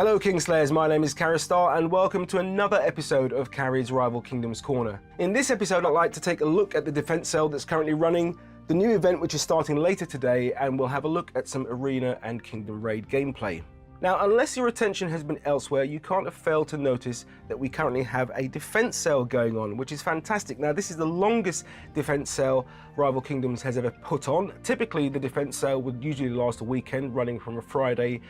Hello Kingslayers, my name is Carystaal and welcome to another episode of Cary's Rival Kingdoms Corner. In this episode I'd like to take a look at the defense sale that's currently running, the new event which is starting later today, and we'll have a look at some arena and kingdom raid gameplay. Now, unless your attention has been elsewhere, you can't have failed to notice that we currently have a defense sale going on, which is fantastic. Now, this is the longest defense sale Rival Kingdoms has ever put on. Typically, the defense sale would usually last a weekend, running from a Friday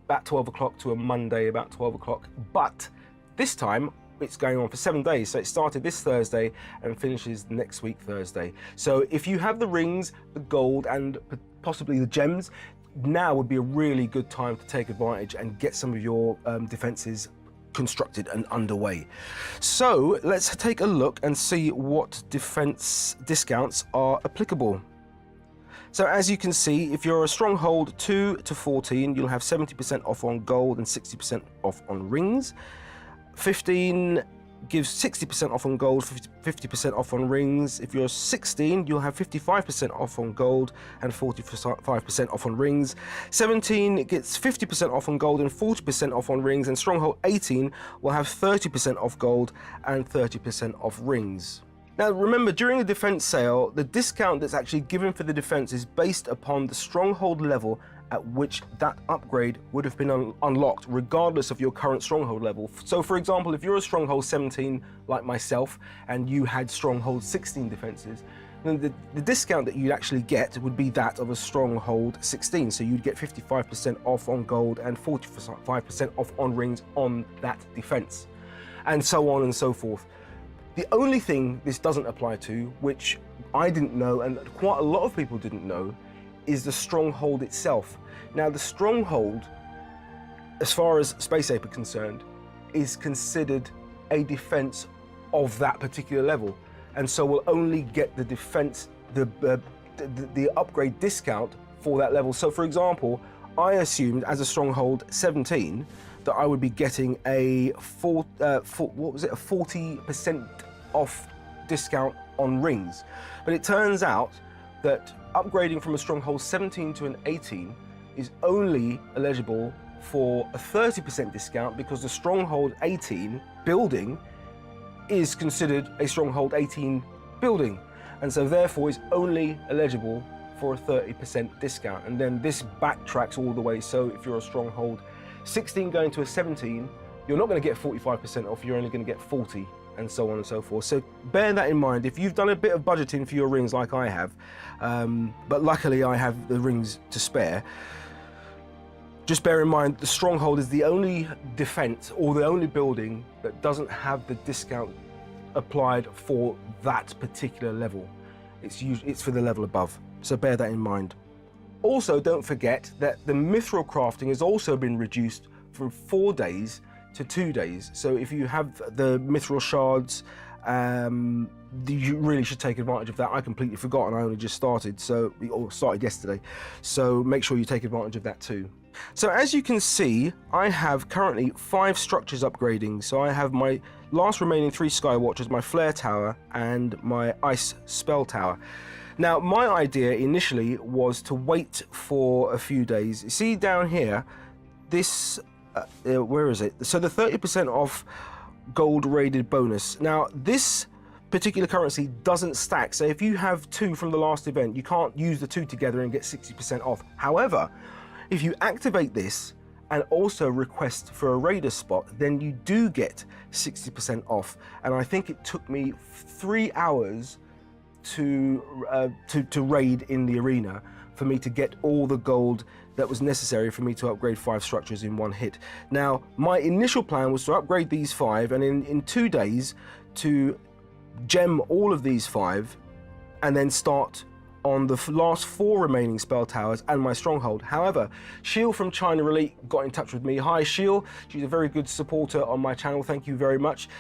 about 12 o'clock to a Monday about 12 o'clock. But this time, it's going on for 7 days. So it started this Thursday and finishes next week Thursday. So if you have the rings, the gold, and possibly the gems, now would be a really good time to take advantage and get some of your defenses constructed and underway. So let's take a look and see what defense discounts are applicable. So as you can see, if you're a stronghold 2 to 14, you'll have 70% off on gold and 60% off on rings. 15 gives 60% off on gold, 50% off on rings. If you're 16, you'll have 55% off on gold and 45% off on rings. 17 gets 50% off on gold and 40% off on rings, and Stronghold 18 will have 30% off gold and 30% off rings. Now remember, during the defense sale, the discount that's actually given for the defense is based upon the stronghold level at which that upgrade would have been unlocked, regardless of your current stronghold level. So for example, if you're a stronghold 17 like myself and you had stronghold 16 defenses, then the discount that you'd actually get would be that of a stronghold 16. So you'd get 55% off on gold and 45% off on rings on that defense, and so on and so forth. The only thing this doesn't apply to, which I didn't know and quite a lot of people didn't know, is the stronghold itself. Now the stronghold, as far as Space Ape are concerned, is considered a defense of that particular level, and so will only get the defense, the upgrade discount for that level. So for example, I assumed as a stronghold 17 that I would be getting a 40% off discount on rings, but it turns out that upgrading from a stronghold 17 to an 18 is only eligible for a 30% discount, because the stronghold 18 building is considered a stronghold 18 building, and so therefore is only eligible for a 30% discount. And then this backtracks all the way, so if you're a stronghold 16 going to a 17, you're not going to get 45% off, you're only going to get 40, and so on and so forth. So bear that in mind if you've done a bit of budgeting for your rings like I have, but luckily I have the rings to spare. Just bear in mind the stronghold is the only defense or the only building that doesn't have the discount applied for that particular level. It's for the level above, so bear that in mind. Also, don't forget that the mithril crafting has also been reduced from 4 days to 2 days. So if you have the mithril shards, you really should take advantage of that. I completely forgot and I only just started, or started yesterday. So make sure you take advantage of that too. So as you can see, I have currently 5 structures upgrading. So I have my last remaining 3 Skywatchers, my Flare Tower and my Ice Spell Tower. Now my idea initially was to wait for a few days. You see down here, this where is it? So the 30% off gold rated bonus. Now this particular currency doesn't stack, so if you have 2 from the last event, you can't use the 2 together and get 60% off. However, if you activate this and also request for a raider spot, then you do get 60% off. And I think it took me 3 hours to raid in the arena for me to get all the gold that was necessary for me to upgrade 5 structures in one hit. Now, my initial plan was to upgrade these 5 and in 2 days to gem all of these 5 and then start on the last 4 remaining spell towers and my stronghold. However, Sheil from China Elite got in touch with me. Hi Sheil, she's a very good supporter on my channel, thank you very much.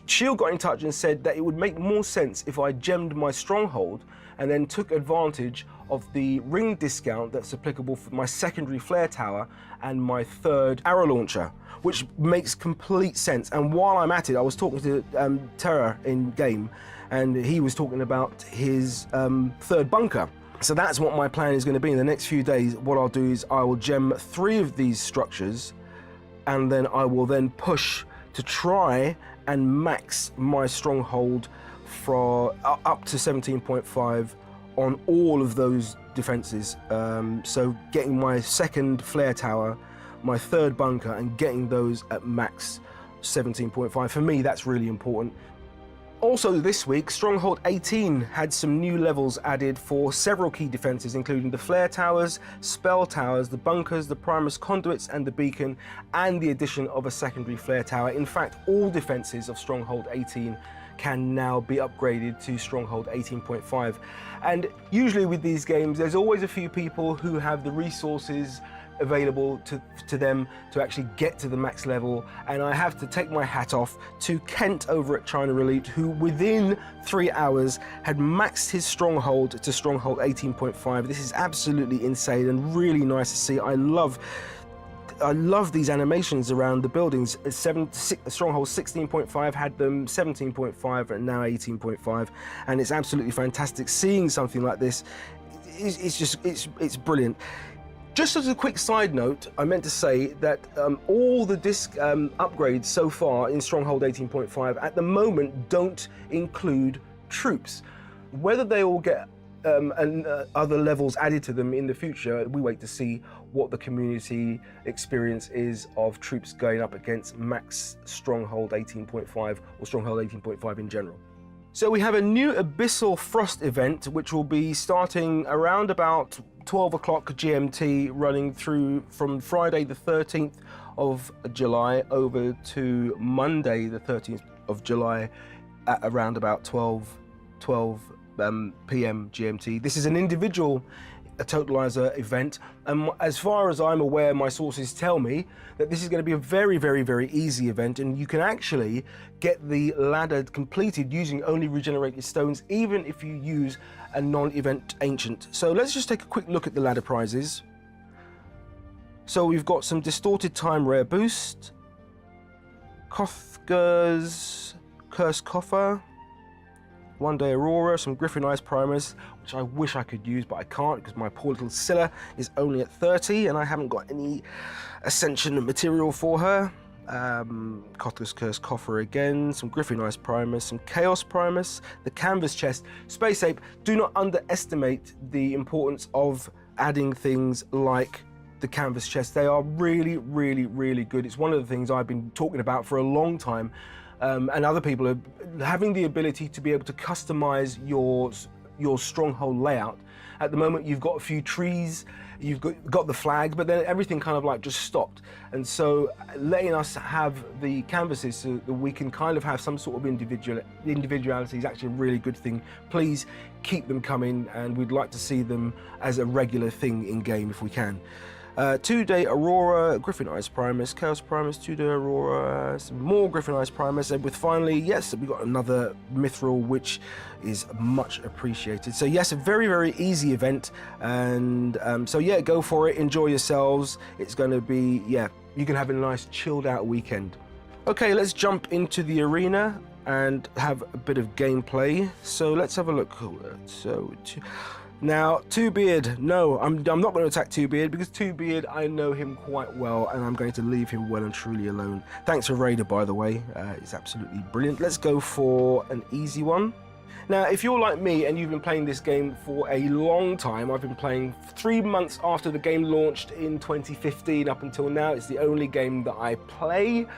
Sheil got in touch and said that it would make more sense if I gemmed my stronghold and then took advantage of the ring discount that's applicable for my secondary flare tower and my 3rd arrow launcher, which makes complete sense. And while I'm at it, I was talking to Terra in game, and he was talking about his 3rd bunker. So that's what my plan is going to be in the next few days. What I'll do is I will gem 3 of these structures and then I will then push to try and max my stronghold for up to 17.5 on all of those defenses. So getting my second flare tower, my third bunker, and getting those at max 17.5. For me, that's really important. Also this week, Stronghold 18 had some new levels added for several key defenses, including the flare towers, spell towers, the bunkers, the Primus conduits, and the beacon, and the addition of a secondary flare tower. In fact, all defenses of Stronghold 18 can now be upgraded to Stronghold 18.5. And usually with these games, there's always a few people who have the resources available to them to actually get to the max level, and I have to take my hat off to Kent over at China Elite, who within 3 hours had maxed his stronghold to Stronghold 18.5. This is absolutely insane and really nice to see. I love these animations around the buildings. Stronghold 16.5 had them 17.5 and now 18.5, and it's absolutely fantastic seeing something like this. It's brilliant. Just as a quick side note, I meant to say that all the disc upgrades so far in Stronghold 18.5 at the moment don't include troops. Whether they all get other levels added to them in the future, we wait to see what the community experience is of troops going up against max Stronghold 18.5 or Stronghold 18.5 in general. So we have a new Abyssal Frost event, which will be starting around about 12 o'clock GMT, running through from Friday the 13th of July over to Monday the 13th of July at around about 12 p.m. GMT. This is an individual totalizer event, and as far as I'm aware, my sources tell me that this is going to be a very, very, very easy event, and you can actually get the ladder completed using only regenerated stones, even if you use a non-event ancient. So let's just take a quick look at the ladder prizes. So we've got some distorted time rare boost, Kothga's Cursed Coffer, One Day Aurora, some Griffin Ice Primers, which I wish I could use, but I can't because my poor little Scylla is only at 30 and I haven't got any Ascension material for her. Kothga's Cursed Coffer again, some Griffin Ice Primers, some Chaos Primers, the Canvas Chest. Space Ape, do not underestimate the importance of adding things like the Canvas Chest. They are really, really, really good. It's one of the things I've been talking about for a long time. And other people are having the ability to be able to customize your stronghold layout. At the moment, you've got a few trees, you've got the flag, but then everything kind of like just stopped. And so letting us have the canvases so that we can kind of have some sort of individuality is actually a really good thing. Please keep them coming, and we'd like to see them as a regular thing in game if we can. 2-day Aurora, Griffin Ice Primers, Chaos Primers, 2-day Aurora, some more Griffin Ice Primers, and with finally, yes, we got another Mithril, which is much appreciated. So yes, a very, very easy event, and so yeah, go for it, enjoy yourselves. It's going to be, yeah, you can have a nice chilled out weekend. Okay, let's jump into the arena and have a bit of gameplay. So let's have a look. Now, Two-Beard, no, I'm not going to attack Two-Beard because Two-Beard, I know him quite well, and I'm going to leave him well and truly alone. Thanks for Raider, by the way. It's absolutely brilliant. Let's go for an easy one. Now, if you're like me and you've been playing this game for a long time, I've been playing 3 months after the game launched in 2015 up until now. It's the only game that I play,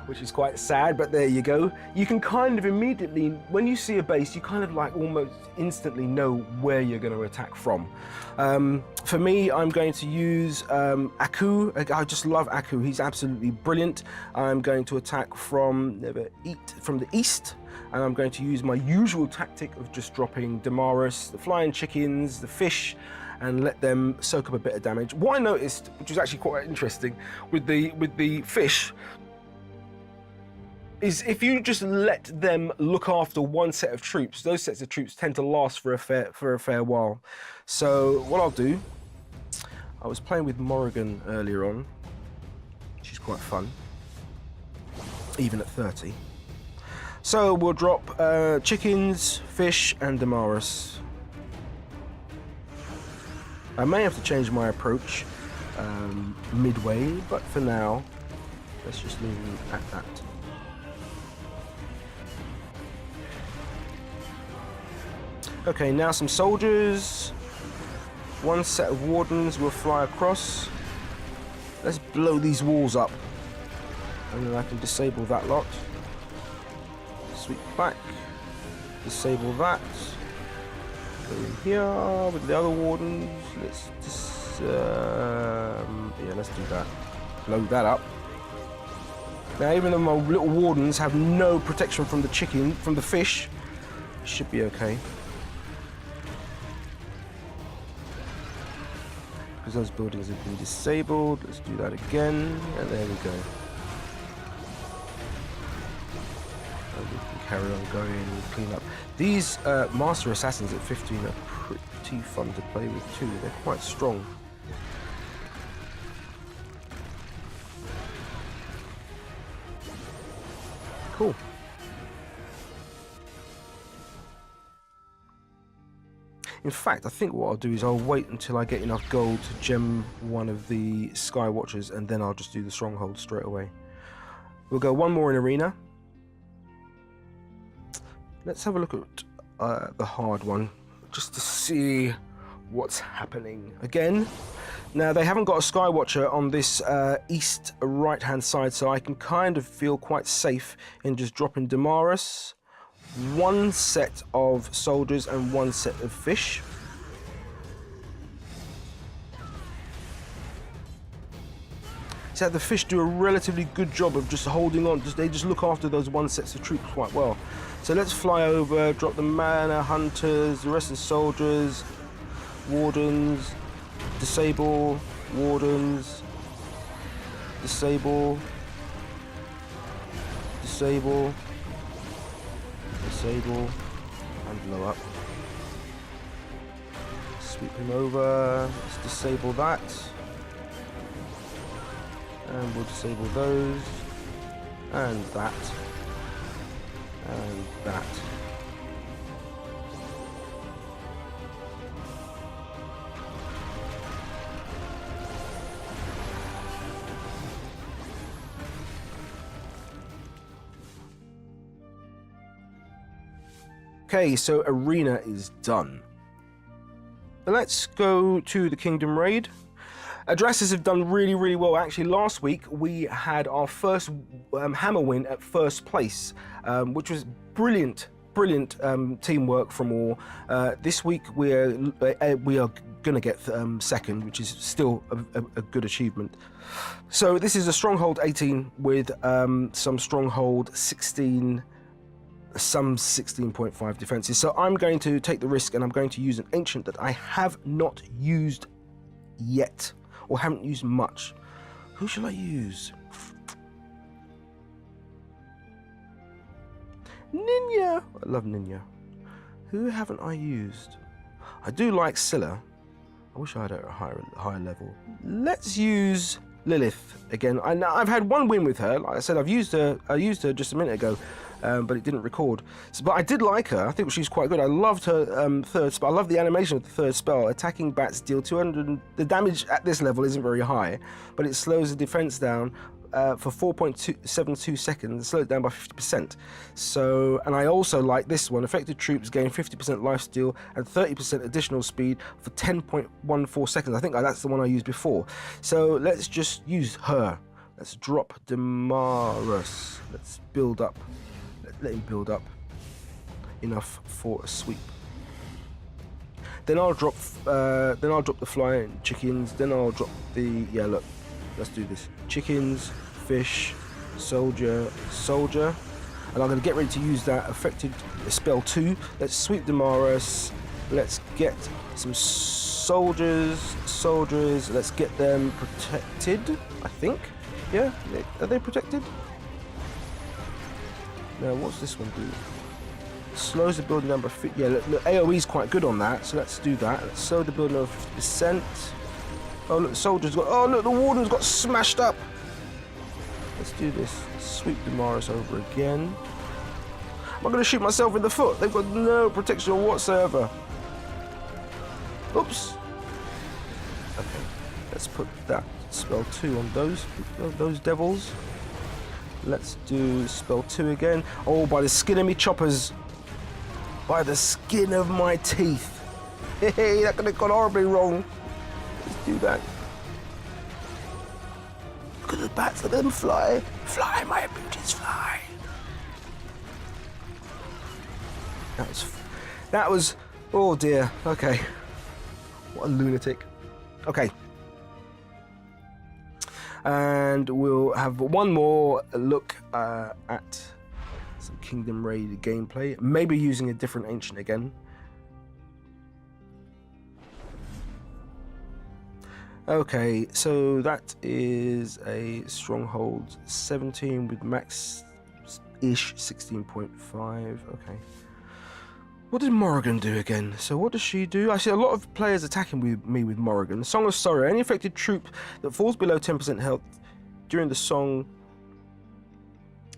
which is quite sad, but there you go. You can kind of immediately, when you see a base, you kind of like almost instantly know where you're going to attack from. For me, I'm going to use Aku. I just love Aku. He's absolutely brilliant. I'm going to attack from the east, and I'm going to use my usual tactic of just dropping Damaris, the flying chickens, the fish, and let them soak up a bit of damage. What I noticed, which was actually quite interesting, with the fish, is if you just let them look after one set of troops, those sets of troops tend to last for a fair while. So what I'll do, I was playing with Morrigan earlier on. She's quite fun, even at 30. So we'll drop chickens, fish, and Damaris. I may have to change my approach midway, but for now, Let's just leave them at that. Okay, now some soldiers. One set of wardens will fly across. Let's blow these walls up. And then I can disable that lot. Sweep back. Disable that. Go in here with the other wardens. Let's just... yeah, let's do that. Blow that up. Now, even though my little wardens have no protection from the chicken, from the fish, it should be okay. Because those buildings have been disabled. Let's do that again, and there we go. And we can carry on going and clean up. These Master Assassins at 15 are pretty fun to play with too. They're quite strong. Cool. In fact, I think what I'll do is I'll wait until I get enough gold to gem one of the Sky Watchers, and then I'll just do the stronghold straight away. We'll go one more in arena. Let's have a look at the hard one, just to see what's happening. Again, now they haven't got a Sky Watcher on this east right-hand side, so I can kind of feel quite safe in just dropping Damaris. One set of soldiers and one set of fish. So the fish do a relatively good job of just holding on. They just look after those one sets of troops quite well. So let's fly over, drop the mana hunters, the rest of the soldiers, wardens, disable, wardens, disable, disable, disable, and blow up. Sweep him over. Let's disable that. And we'll disable those. And that. And that. Okay, so arena is done. Let's go to the Kingdom Raid. Addresses have done really well. Actually, last week we had our first hammer win at first place, which was brilliant teamwork from all. This week we are going to get second, which is still a good achievement. So this is a Stronghold 18 with some Stronghold 16, some 16.5 defenses. So I'm going to take the risk and I'm going to use an ancient that I have not used yet, or haven't used much. Who shall I use? Ninja! I love Ninja. Who haven't I used? I do like Scylla. I wish I had her at a higher level. Let's use Lilith again. I've had one win with her. Like I said, I used her just a minute ago, but it didn't record. So, but I did like her. I think she's quite good. I loved her third spell. I love the animation of the third spell. Attacking bats deal 200. The damage at this level isn't very high, but it slows the defense down for 4.72 seconds. Slow it down by 50%. So, and I also like this one. Affected troops gain 50% lifesteal and 30% additional speed for 10.14 seconds. I think that's the one I used before. So let's just use her. Let's drop Damaris. Let's build up. Let him build up enough for a sweep. Then I'll drop the flying chickens. Then I'll drop the look. Let's do this. Chickens, fish, soldier, and I'm going to get ready to use that affected spell 2. Let's sweep Damaris. Let's get some soldiers. Let's get them protected. I think. Yeah, are they protected? Now, what's this one do? Slows the building down by 50. Yeah, look, AoE's quite good on that, so let's do that. Let's slow the building over 50%. Oh, look, the soldiers got. Oh, look, the warden's got smashed up. Let's do this. Sweep Damaris over again. Am I going to shoot myself in the foot? They've got no protection whatsoever. Oops. Okay, let's put that spell 2 on those devils. Let's do spell 2 again. Oh, by the skin of me choppers. By the skin of my teeth. Hey, that could have gone horribly wrong. Let's do that. Look at the bats, look at them fly. Fly, my beauties, fly. That was, oh dear, okay. What a lunatic. Okay. And we'll have one more look at some Kingdom Raid gameplay, maybe using a different ancient again. Okay, so that is a Stronghold 17 with max-ish 16.5. Okay. What did Morrigan do again? So what does she do? I see a lot of players attacking me with Morrigan. Song of Sorrow. Any affected troop that falls below 10% health during the song's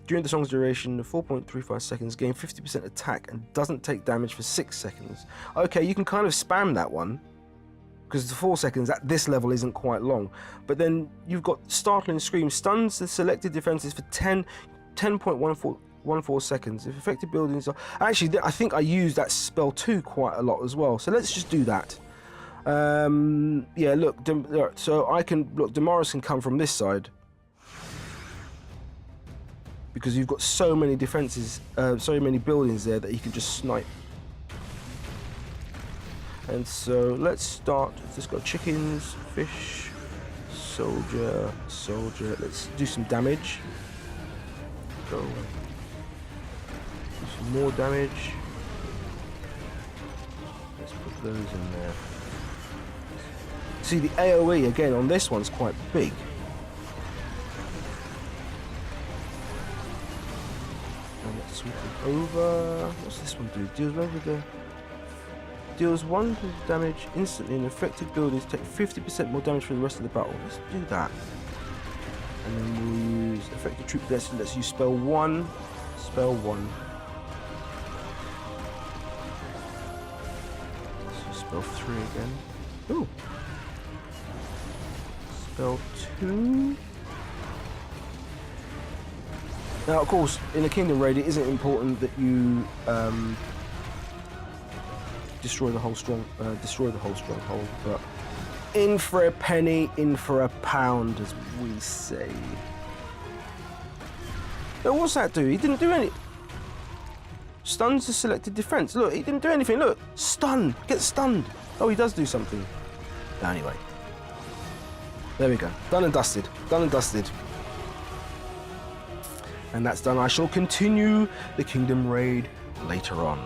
duration, 4.35 seconds, gain 50% attack and doesn't take damage for 6 seconds. Okay, you can kind of spam that one, because the 4 seconds at this level isn't quite long. But then you've got Startling Scream. Stuns the selected defenses for 10.14 seconds. If affected buildings are... Actually, I think I used that spell 2 quite a lot as well. So let's just do that. Yeah, look. So I can... Look, Damaris can come from this side. Because you've got so many defenses, so many buildings there that you can just snipe. And so let's start. Let's go chickens, fish, soldier. Let's do some damage. Go. Do some more damage. Let's put those in there. See, the AoE again on this one's quite big. And let's sweep it over. What's this one do? Deals 1 damage instantly and affected buildings take 50% more damage for the rest of the battle. Let's do that. And then we'll use affected troop. Let's use spell 1. Spell 1. Let's use spell 3 again. Ooh. Spell 2. Now, of course, in a Kingdom Raid, it isn't important that you destroy the whole stronghold, but in for a penny, in for a pound, as we say. Now, what's that do? He didn't do any. Stuns the selected defense. Look, he didn't do anything. Look, stun. Get stunned. Oh, he does do something. Anyway, there we go. Done and dusted. Done and dusted. And that's done. I shall continue the Kingdom Raid later on.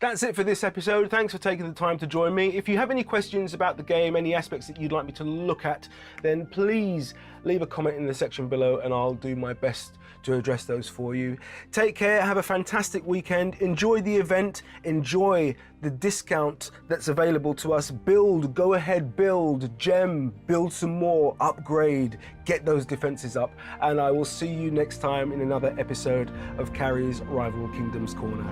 That's it for this episode. Thanks for taking the time to join me. If you have any questions about the game, any aspects that you'd like me to look at, then please leave a comment in the section below and I'll do my best to address those for you. Take care, have a fantastic weekend, enjoy the event, enjoy the discount that's available to us. Build, go ahead, build, gem, build some more, upgrade, get those defenses up, and I will see you next time in another episode of Cary's Rival Kingdoms Corner.